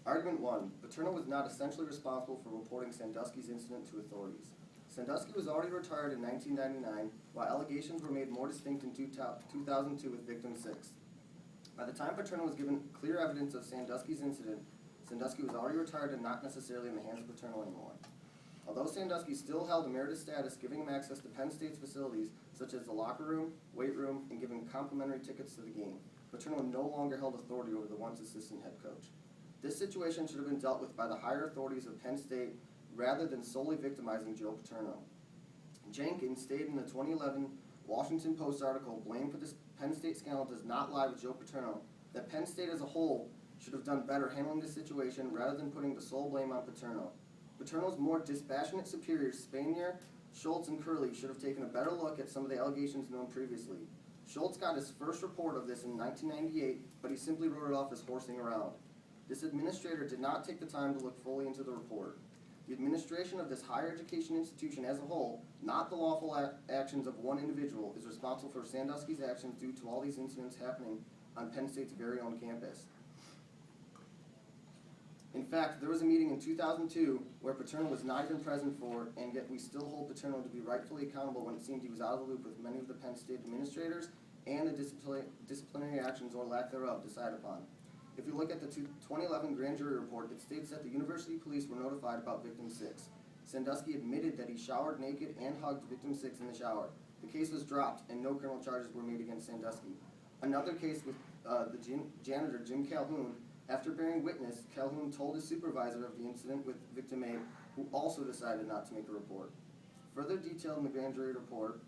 Argument 1. Paterno was not essentially responsible for reporting Sandusky's incident to authorities. Sandusky was already retired in 1999, while allegations were made more distinct in 2002 with victim 6. By the time Paterno was given clear evidence of Sandusky's incident, Sandusky was already retired and not necessarily in the hands of Paterno anymore. Although Sandusky still held emeritus status, giving him access to Penn State's facilities, such as the locker room, weight room, and giving complimentary tickets to the game, Paterno no longer held authority over the once assistant head coach. This situation should have been dealt with by the higher authorities of Penn State rather than solely victimizing Joe Paterno. Jenkins stated in the 2011 Washington Post article, "Blame for this Penn State scandal does not lie with Joe Paterno," that Penn State as a whole should have done better handling this situation rather than putting the sole blame on Paterno. Paterno's more dispassionate superiors, Spanier, Schultz, and Curley, should have taken a better look at some of the allegations known previously. Schultz got his first report of this in 1998, but he simply wrote it off as horsing around. This administrator did not take the time to look fully into the report. The administration of this higher education institution as a whole, not the lawful actions of one individual, is responsible for Sandusky's actions due to all these incidents happening on Penn State's very own campus. In fact, there was a meeting in 2002 where Paterno was not even present for, and yet we still hold Paterno to be rightfully accountable when it seemed he was out of the loop with many of the Penn State administrators and the disciplinary actions or lack thereof decided upon. If you look at the 2011 grand jury report, it states that the university police were notified about victim 6. Sandusky admitted that he showered naked and hugged victim 6 in the shower. The case was dropped and no criminal charges were made against Sandusky. Another case with the janitor, Jim Calhoun. After bearing witness, Calhoun told his supervisor of the incident with victim A, who also decided not to make a report. Further detailed in the grand jury report,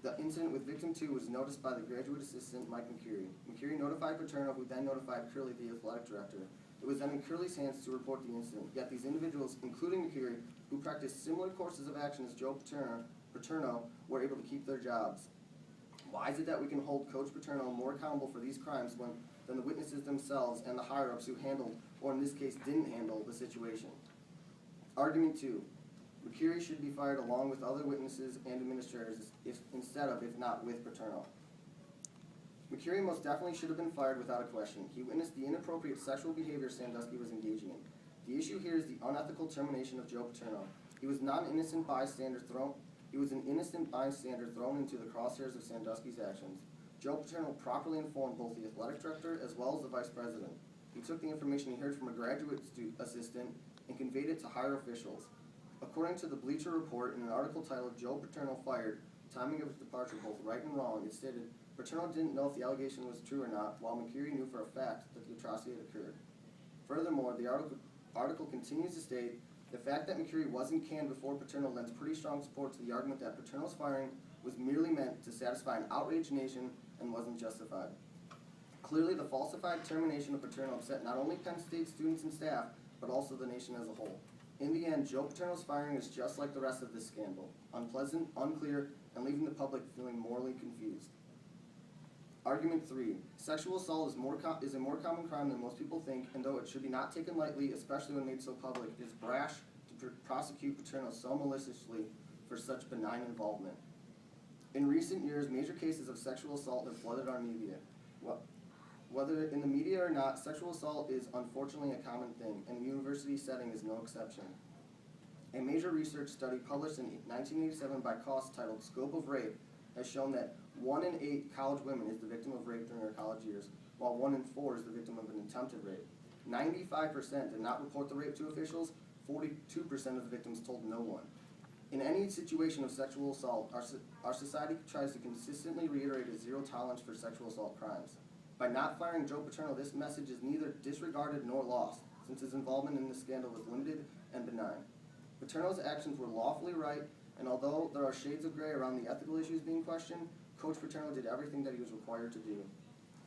the incident with victim 2 was noticed by the graduate assistant, Mike McCurry. McCurry notified Paterno, who then notified Curley, the athletic director. It was then in Curley's hands to report the incident, yet these individuals, including McCurry, who practiced similar courses of action as Joe Paterno, were able to keep their jobs. Why is it that we can hold Coach Paterno more accountable for these crimes than the witnesses themselves and the higher-ups who handled, or in this case didn't handle, the situation? Argument 2. McCurry should be fired along with other witnesses and administrators if not with Paterno. McCurry most definitely should have been fired without a question. He witnessed the inappropriate sexual behavior Sandusky was engaging in. The issue here is the unethical termination of Joe Paterno. He was an innocent bystander thrown into the crosshairs of Sandusky's actions. Joe Paterno properly informed both the athletic director as well as the vice president. He took the information he heard from a graduate assistant and conveyed it to higher officials. According to the Bleacher Report, in an article titled "Joe Paterno Fired, Timing of His Departure Both Right and Wrong," it stated, Paterno didn't know if the allegation was true or not, while McCurry knew for a fact that the atrocity had occurred. Furthermore, the article continues to state, the fact that McCurry wasn't canned before Paterno lends pretty strong support to the argument that Paterno's firing was merely meant to satisfy an outraged nation and wasn't justified. Clearly, the falsified termination of Paterno upset not only Penn State students and staff, but also the nation as a whole. In the end, Joe Paterno's firing is just like the rest of this scandal, unpleasant, unclear, and leaving the public feeling morally confused. Argument 3. Sexual assault is a more common crime than most people think, and though it should be not taken lightly, especially when made so public, it is brash to prosecute Paterno so maliciously for such benign involvement. In recent years, major cases of sexual assault have flooded our media. Whether in the media or not, sexual assault is unfortunately a common thing, and the university setting is no exception. A major research study published in 1987 by Cost titled "Scope of Rape" has shown that 1 in 8 college women is the victim of rape during their college years, while 1 in 4 is the victim of an attempted rape. 95% did not report the rape to officials, 42% of the victims told no one. In any situation of sexual assault, our society tries to consistently reiterate a zero tolerance for sexual assault crimes. By not firing Joe Paterno, this message is neither disregarded nor lost, since his involvement in this scandal was limited and benign. Paterno's actions were lawfully right, and although there are shades of gray around the ethical issues being questioned, Coach Paterno did everything that he was required to do.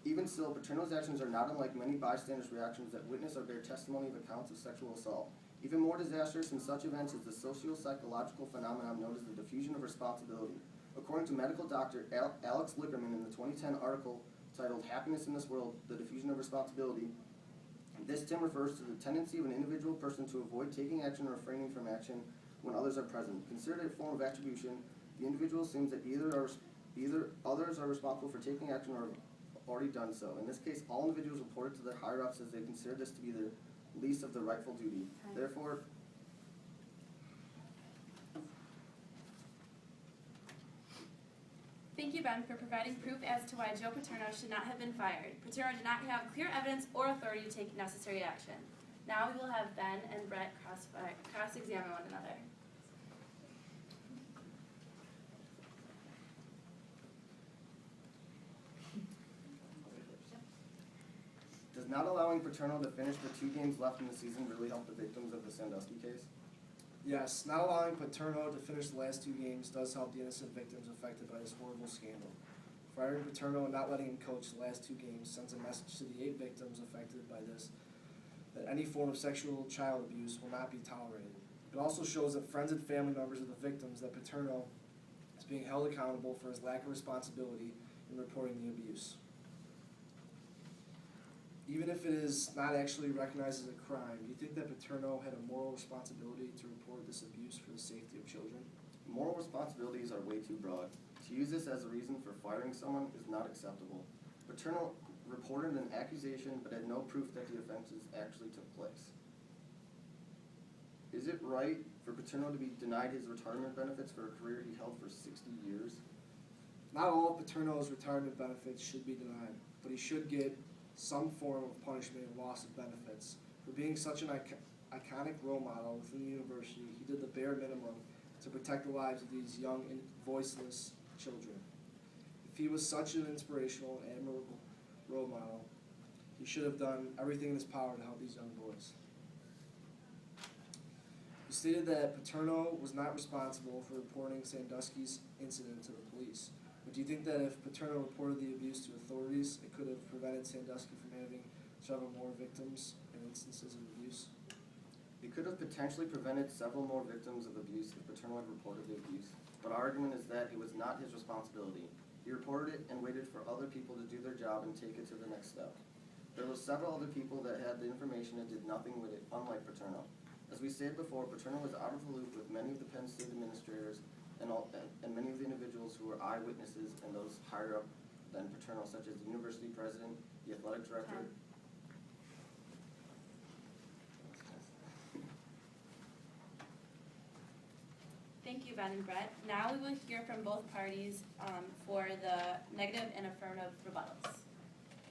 Even still, Paterno's actions are not unlike many bystanders' reactions that witness or bear testimony of accounts of sexual assault. Even more disastrous in such events is the socio-psychological phenomenon known as the diffusion of responsibility. According to medical doctor Alex Lickerman in the 2010 article titled "Happiness in This World, The Diffusion of Responsibility," this term refers to the tendency of an individual person to avoid taking action or refraining from action when others are present. Considered a form of attribution, the individual assumes that either others are responsible for taking action or have already done so. In this case, all individuals reported to their higher-ups as they considered this to be their least of the rightful duty. Therefore, Thank you, Ben, for providing proof as to why Joe Paterno should not have been fired. Paterno did not have clear evidence or authority to take necessary action. Now we will have Ben and Brett cross-examine one another. does not allowing Paterno to finish the 2 games left in the season really help the victims of the Sandusky case? Yes, not allowing Paterno to finish the last 2 games does help the innocent victims affected by this horrible scandal. Firing Paterno and not letting him coach the last 2 games sends a message to the 8 victims affected by this that any form of sexual child abuse will not be tolerated. It also shows that friends and family members of the victims that Paterno is being held accountable for his lack of responsibility in reporting the abuse. Even if it is not actually recognized as a crime, do you think that Paterno had a moral responsibility to report this abuse for the safety of children? Moral responsibilities are way too broad. To use this as a reason for firing someone is not acceptable. Paterno reported an accusation but had no proof that the offenses actually took place. Is it right for Paterno to be denied his retirement benefits for a career he held for 60 years? Not all of Paterno's retirement benefits should be denied, but he should get some form of punishment and loss of benefits. For being such an iconic role model within the university, he did the bare minimum to protect the lives of these young and voiceless children. If he was such an inspirational and admirable role model, he should have done everything in his power to help these young boys. He stated that Paterno was not responsible for reporting Sandusky's incident to the police. But do you think that if Paterno reported the abuse to authorities, it could have prevented Sandusky from having several more victims and instances of abuse? It could have potentially prevented several more victims of abuse if Paterno had reported the abuse, but our argument is that it was not his responsibility. He reported it and waited for other people to do their job and take it to the next step. There were several other people that had the information and did nothing with it, unlike Paterno. As we stated before, Paterno was out of the loop with many of the Penn State administrators and many of the individuals who were eyewitnesses and those higher up than Paterno, such as the university president, the athletic director. Thank you, Ben and Brett. Now we will hear from both parties for the negative and affirmative rebuttals.